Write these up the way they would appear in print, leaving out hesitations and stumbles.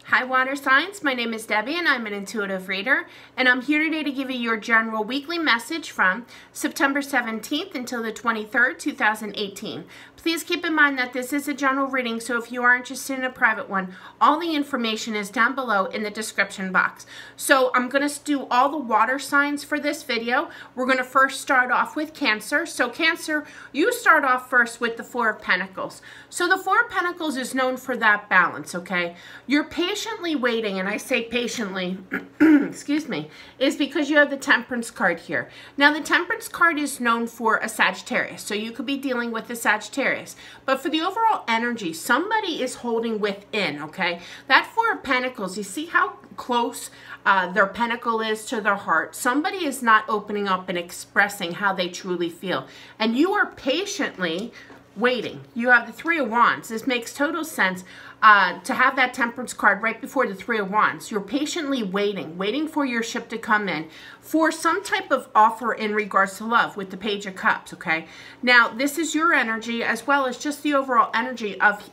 Hi water signs, my name is Debbie and I'm an intuitive reader, and I'm here today to give you your general weekly message from September 17th until the 23rd, 2018. Please keep in mind that this is a general reading, so if you are interested in a private one, all the information is down below in the description box. So I'm going to do all the water signs for this video. We're going to first start off with Cancer. So Cancer, you start off first with the Four of Pentacles. So the Four of Pentacles is known for that balance, okay? You're patiently waiting, and I say patiently, excuse me, is because you have the Temperance card here. Now the Temperance card is known for a Sagittarius, so you could be dealing with a Sagittarius. But for the overall energy, somebody is holding within, okay? That Four of Pentacles, you see how close their pentacle is to their heart. Somebody is not opening up and expressing how they truly feel. And you are patiently waiting. You have the Three of Wands. This makes total sense to have that Temperance card right before the Three of Wands. You're patiently waiting for your ship to come in for some type of offer in regards to love with the Page of Cups, okay? Now, this is your energy as well as just the overall energy of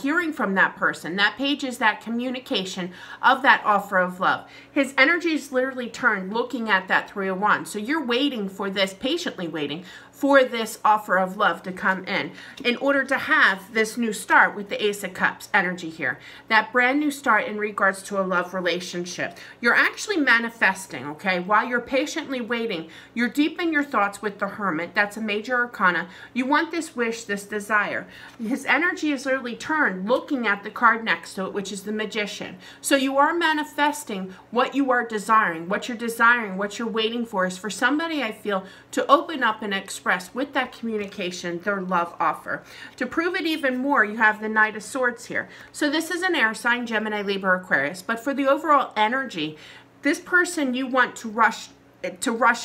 hearing from that person. That page is that communication of that offer of love. His energy is literally turned looking at that Three of Wands. So you're waiting for this, patiently waiting for this offer of love to come in order to have this new start with the Ace of Cups energy here. That brand new start in regards to a love relationship. You're actually manifesting, okay? While you're patiently waiting, you're deep in your thoughts with the Hermit. That's a major arcana. You want this wish, this desire. His energy is literally turned looking at the card next to it, which is the Magician. So you are manifesting what you are desiring. What you're desiring, what you're waiting for is for somebody, I feel, to open up and express with that communication their love offer. To prove it even more, you have the Knight of Swords here. So this is an air sign, Gemini, Libra, Aquarius. But for the overall energy, this person you want to rush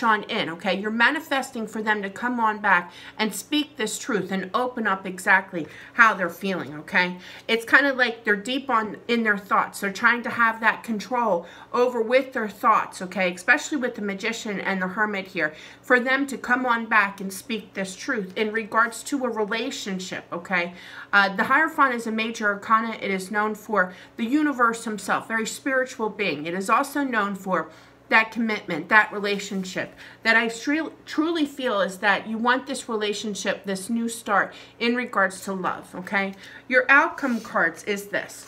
on in, okay? You're manifesting for them to come on back and speak this truth and open up exactly how they're feeling, okay? It's kind of like they're deep in their thoughts. They're trying to have that control over with their thoughts, okay? Especially with the Magician and the Hermit here, for them to come on back and speak this truth in regards to a relationship, okay? The Hierophant is a major arcana. It is known for the universe himself, very spiritual being. It is also known for that commitment, that relationship, that I truly feel is that you want this relationship, this new start in regards to love, okay? Your outcome cards is this.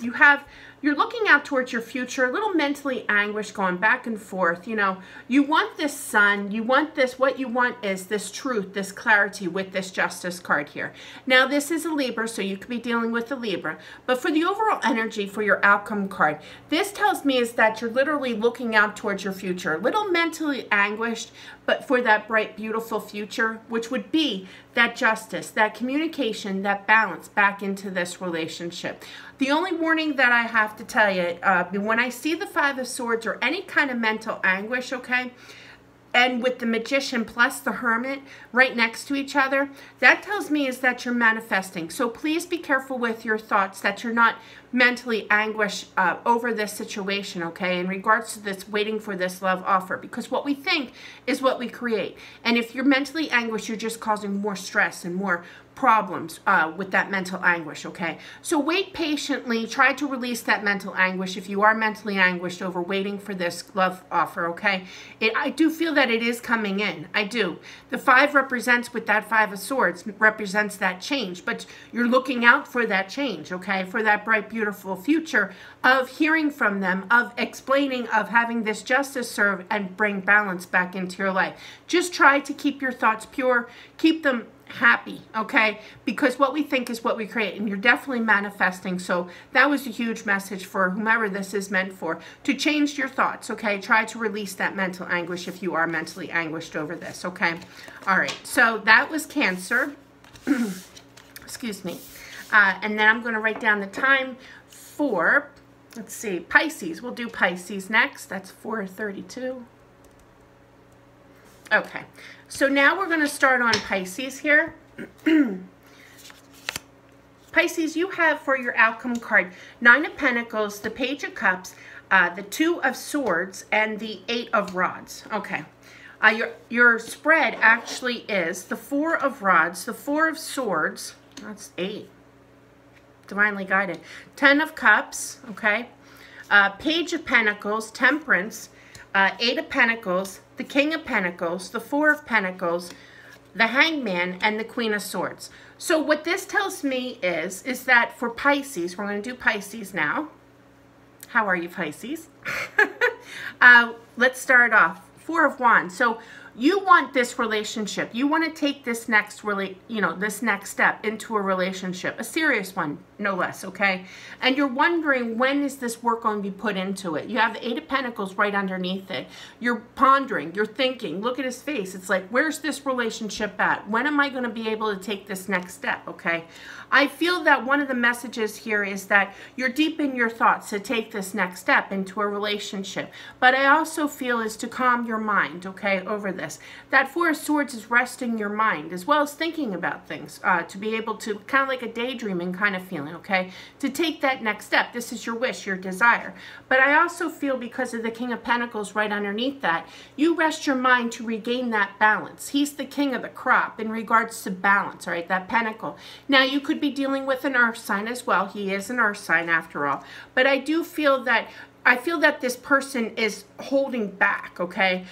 You're looking out towards your future, a little mentally anguished, going back and forth. You know, you want this sun, you want this, what you want is this truth, this clarity with this Justice card here. Now, this is a Libra, so you could be dealing with a Libra. But for the overall energy for your outcome card, this tells me is that you're literally looking out towards your future, a little mentally anguished, but for that bright, beautiful future, which would be that justice, that communication, that balance back into this relationship. The only warning that I have to tell you, when I see the Five of Swords or any kind of mental anguish, okay, and with the Magician plus the Hermit right next to each other, that tells me is that you're manifesting. So please be careful with your thoughts, that you're not mentally anguished over this situation, okay, in regards to this waiting for this love offer, because what we think is what we create. And if you're mentally anguished, you're just causing more stress and more problems with that mental anguish, okay? So wait patiently, try to release that mental anguish if you are mentally anguished over waiting for this love offer, okay? I do feel that it is coming in, I do. The Five represents, with that Five of Swords, represents that change, but you're looking out for that change, okay? For that bright, beautiful future of hearing from them, of explaining, of having this justice serve and bring balance back into your life. Just try to keep your thoughts pure, keep them happy, okay? Because what we think is what we create, and you're definitely manifesting. So that was a huge message for whomever this is meant for, to change your thoughts, okay? Try to release that mental anguish if you are mentally anguished over this, okay? All right, so that was Cancer. Excuse me. And then I'm going to write down the time for, let's see, Pisces. We'll do Pisces next. That's 4:32. Okay, so now we're going to start on Pisces here. Pisces, you have for your outcome card, Nine of Pentacles, the Page of Cups, the Two of Swords, and the Eight of Rods. Okay, your spread actually is the Four of Rods, the Four of Swords, that's 8, divinely guided, 10 of Cups, okay, Page of Pentacles, Temperance, Eight of Pentacles, the King of Pentacles, the Four of Pentacles, the Hangman, and the Queen of Swords. So what this tells me is that for Pisces, we're going to do Pisces now. How are you, Pisces? Let's start off. Four of Wands. So you want this relationship. You want to take this next this next step into a relationship, a serious one, no less, okay? And you're wondering, when is this work going to be put into it? You have the Eight of Pentacles right underneath it. You're pondering, you're thinking, look at his face. It's like, where's this relationship at? When am I going to be able to take this next step, okay? I feel that one of the messages here is that you're deep in your thoughts to take this next step into a relationship. But I also feel is to calm your mind, okay, over this. That Four of Swords is resting your mind as well as thinking about things, to be able to, kind of like a daydreaming kind of feeling, okay, to take that next step. This is your wish, your desire. But I also feel, because of the King of Pentacles right underneath that, you rest your mind to regain that balance. He's the king of the crop in regards to balance, all right, that pentacle. Now, you could be dealing with an earth sign as well. He is an earth sign after all. But I do feel that this person is holding back, okay,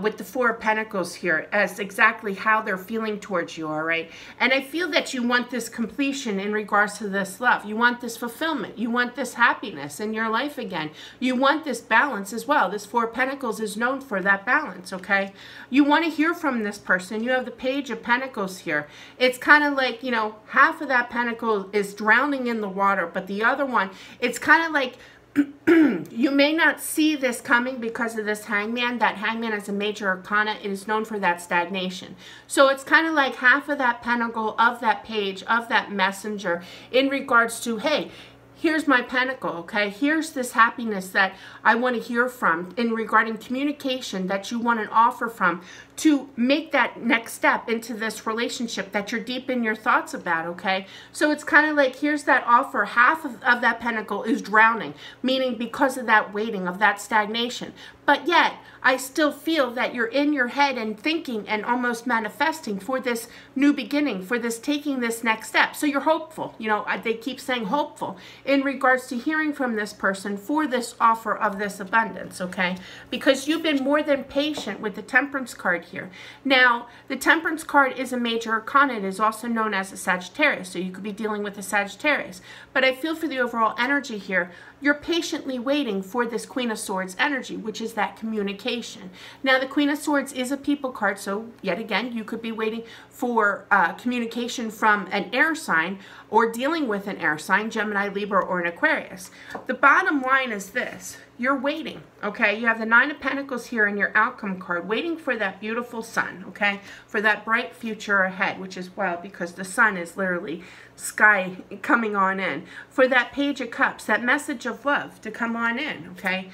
with the Four of Pentacles here, as exactly how they're feeling towards you, all right? And I feel that you want this completion in regards to this love. You want this fulfillment. You want this happiness in your life again. You want this balance as well. This Four of Pentacles is known for that balance, okay? You want to hear from this person. You have the Page of Pentacles here. It's kind of like, half of that pentacle is drowning in the water, but the other one, it's kind of like, you may not see this coming because of this Hangman. That Hangman is a major arcana. It is known for that stagnation. So it's kind of like half of that pentacle, of that page, of that messenger, in regards to, hey, here's my pentacle, okay? Here's this happiness that I want to hear from in regarding communication that you want an offer from to make that next step into this relationship that you're deep in your thoughts about, okay? So it's kind of like, here's that offer. Half of that pentacle is drowning, meaning because of that waiting, of that stagnation. But yet, I still feel that you're in your head and thinking and almost manifesting for this new beginning, for this taking this next step. So you're hopeful. They keep saying hopeful in regards to hearing from this person for this offer of this abundance, okay? Because you've been more than patient with the Temperance card here. Now, the Temperance card is a major arcana. It is also known as a Sagittarius, so you could be dealing with a Sagittarius. But I feel for the overall energy here, you're patiently waiting for this Queen of Swords energy, which is that communication. Now, the Queen of Swords is a people card, so yet again, you could be waiting for communication from an air sign or dealing with an air sign, Gemini, Libra, or an Aquarius. The bottom line is this. You're waiting, okay? You have the Nine of Pentacles here in your outcome card, waiting for that beautiful sun, okay? For that bright future ahead, which is wild because the sun is literally sky coming on in. For that Page of Cups, that message of love to come on in, okay?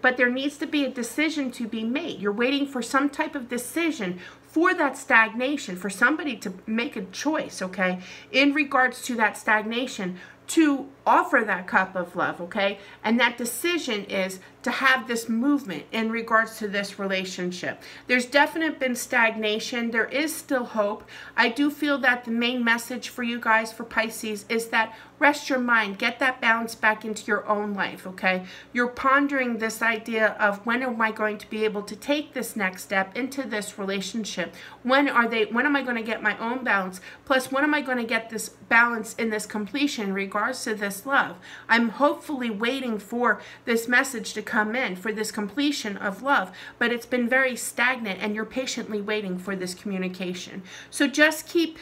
But there needs to be a decision to be made. You're waiting for some type of decision for that stagnation, for somebody to make a choice, okay, in regards to that stagnation, to offer that cup of love, okay? And that decision is to have this movement in regards to this relationship. There's definitely been stagnation. There is still hope. I do feel that the main message for you guys, for Pisces, is that rest your mind, get that balance back into your own life, okay? You're pondering this idea of, when am I going to be able to take this next step into this relationship? When am I going to get my own balance? Plus, when am I going to get this balance in this completion in regards to this love? I'm hopefully waiting for this message to come in, for this completion of love, but it's been very stagnant, and you're patiently waiting for this communication. So just keep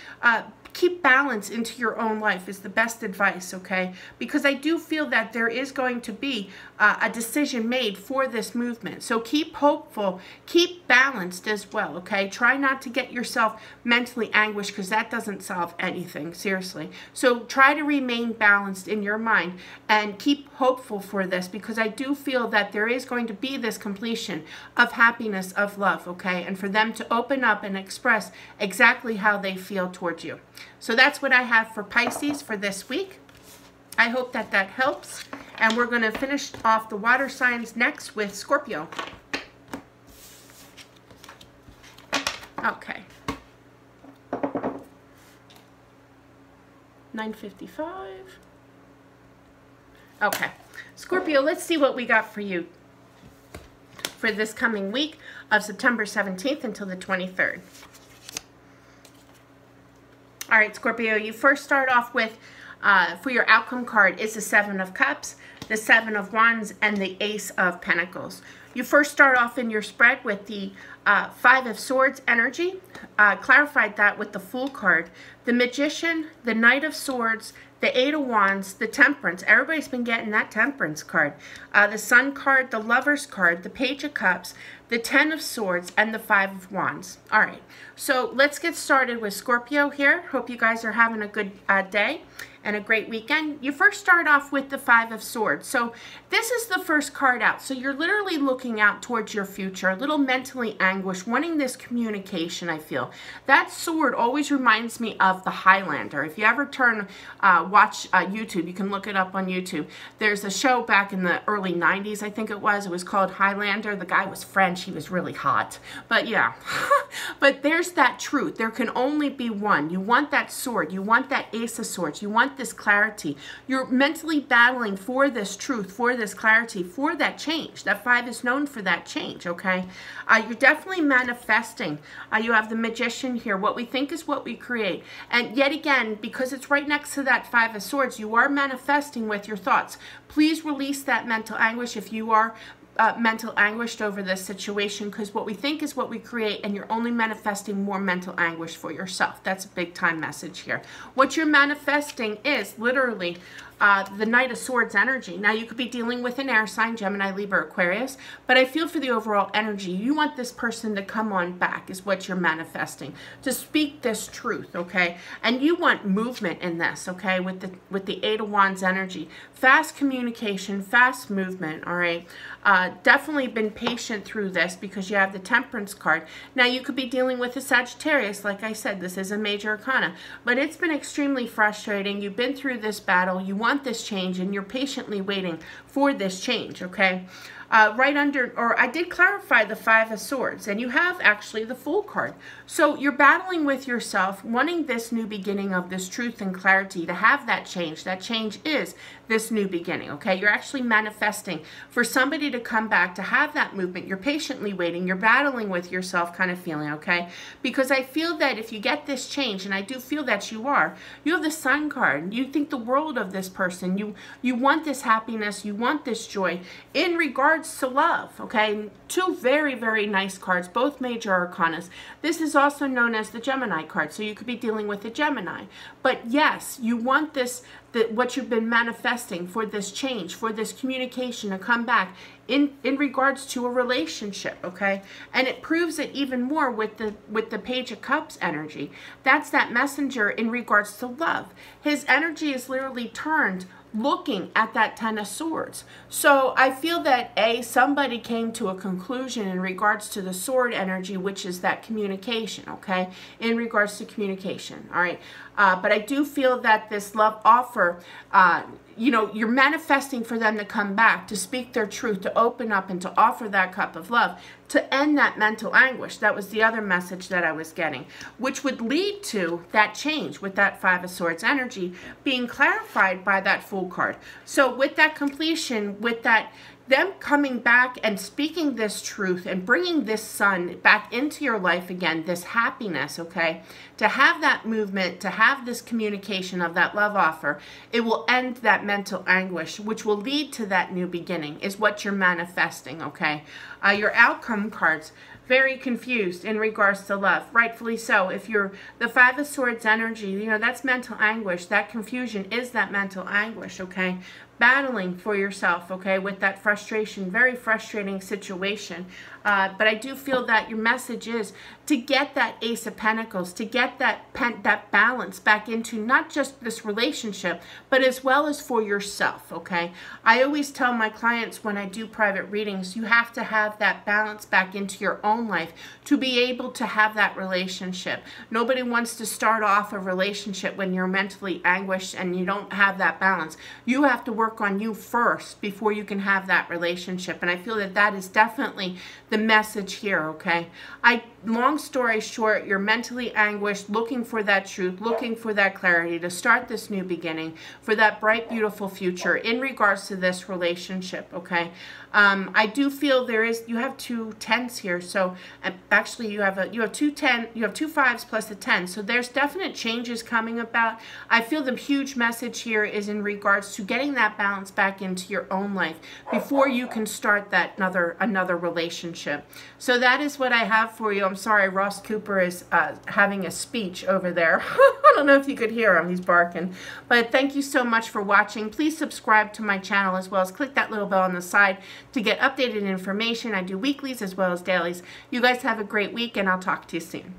balance into your own life is the best advice, okay? Because I do feel that there is going to be a decision made for this movement. So keep hopeful, keep balanced as well, okay? Try not to get yourself mentally anguished, because that doesn't solve anything, seriously. So try to remain balanced in your mind and keep hopeful for this, because I do feel that there is going to be this completion of happiness, of love, okay? And for them to open up and express exactly how they feel towards you. So that's what I have for Pisces for this week. I hope that that helps. And we're going to finish off the water signs next with Scorpio. Okay. 9:55. Okay. Scorpio, let's see what we got for you for this coming week of September 17th until the 23rd. All right, Scorpio, you first start off with, for your outcome card, is the Seven of Cups, the Seven of Wands, and the Ace of Pentacles. You first start off in your spread with the Five of Swords energy. Clarified that with the Fool card, the Magician, the Knight of Swords, the Eight of Wands, the Temperance. Everybody's been getting that Temperance card. The Sun card, the Lovers card, the Page of Cups, the Ten of Swords, and the Five of Wands. All right, so let's get started with Scorpio here. Hope you guys are having a good day and a great weekend. You first start off with the Five of Swords. So this is the first card out. So you're literally looking out towards your future, a little mentally anguished, wanting this communication, I feel. That sword always reminds me of the Highlander. If you ever watch YouTube, you can look it up on YouTube. There's a show back in the early 90s, I think it was. It was called Highlander. The guy was French. He was really hot. But yeah, but there's that truth. There can only be one. You want that sword. You want that Ace of Swords. You want this clarity. You're mentally battling for this truth, for this clarity, for that change. That Five is known for that change, okay? You're definitely manifesting. You have the Magician here. What we think is what we create. And yet again, because it's right next to that Five of Swords, you are manifesting with your thoughts. Please release that mental anguish if you are mental anguished over this situation, because what we think is what we create, and you're only manifesting more mental anguish for yourself. That's a big time message here. What you're manifesting is literally the Knight of Swords energy. Now, you could be dealing with an air sign, Gemini, Libra, Aquarius, but I feel for the overall energy, you want this person to come on back is what you're manifesting, to speak this truth, okay? And you want movement in this, okay, with the Eight of Wands energy. Fast communication, fast movement, all right? Definitely been patient through this because you have the Temperance card. Now, you could be dealing with a Sagittarius. Like I said, this is a major arcana, but it's been extremely frustrating. You've been through this battle. You want this change, and you're patiently waiting for this change, okay? Right under, or I did clarify the Five of Swords, and you have actually the Fool card. So you're battling with yourself, wanting this new beginning of this truth and clarity, to have that change. That change is this new beginning, okay? You're actually manifesting for somebody to come back, to have that movement. You're patiently waiting. You're battling with yourself kind of feeling, okay? Because I feel that if you get this change, and I do feel that you are, you have the Sun card. You think the world of this person. You want this happiness. You want this joy in regards to love, okay? Two very, very nice cards, both major arcanas. This is also known as the Gemini card, so you could be dealing with a Gemini. But yes, you want this, what you've been manifesting for this change, for this communication to come back in regards to a relationship, okay? And it proves it even more with the Page of Cups energy. That's that messenger in regards to love. His energy is literally turned looking at that Ten of Swords. So I feel that somebody came to a conclusion in regards to the sword energy, which is that communication, okay? In regards to communication, all right? But I do feel that this love offer, you know, you're manifesting for them to come back, to speak their truth, to open up and to offer that cup of love, to end that mental anguish. That was the other message that I was getting, which would lead to that change with that Five of Swords energy being clarified by that Fool card. So with that completion, with that them coming back and speaking this truth and bringing this sun back into your life again, this happiness, okay? To have that movement, to have this communication of that love offer, it will end that mental anguish, which will lead to that new beginning, is what you're manifesting, okay? Your outcome cards, very confused in regards to love, rightfully so. If you're the Five of Swords energy, you know, that's mental anguish. That confusion is that mental anguish, okay? Battling for yourself, okay, with that frustration, very frustrating situation. But I do feel that your message is to get that Ace of Pentacles, to get that balance back into not just this relationship, but as well as for yourself, okay? I always tell my clients when I do private readings, you have to have that balance back into your own life to be able to have that relationship. Nobody wants to start off a relationship when you're mentally anguished and you don't have that balance. You have to work on you first before you can have that relationship. And I feel that that is definitely the message here, okay? Long story short, you're mentally anguished, looking for that truth, looking for that clarity to start this new beginning, for that bright, beautiful future in regards to this relationship, okay? I do feel you have 2 10s here, so actually you have 2 5s plus a 10, so there's definite changes coming about. I feel the huge message here is in regards to getting that balance back into your own life before you can start that another relationship. So that is what I have for you. I'm sorry, Ross Cooper is having a speech over there. I don't know if you could hear him. He's barking. But thank you so much for watching. Please subscribe to my channel as well as click that little bell on the side to get updated information. I do weeklies as well as dailies. You guys have a great week, and I'll talk to you soon.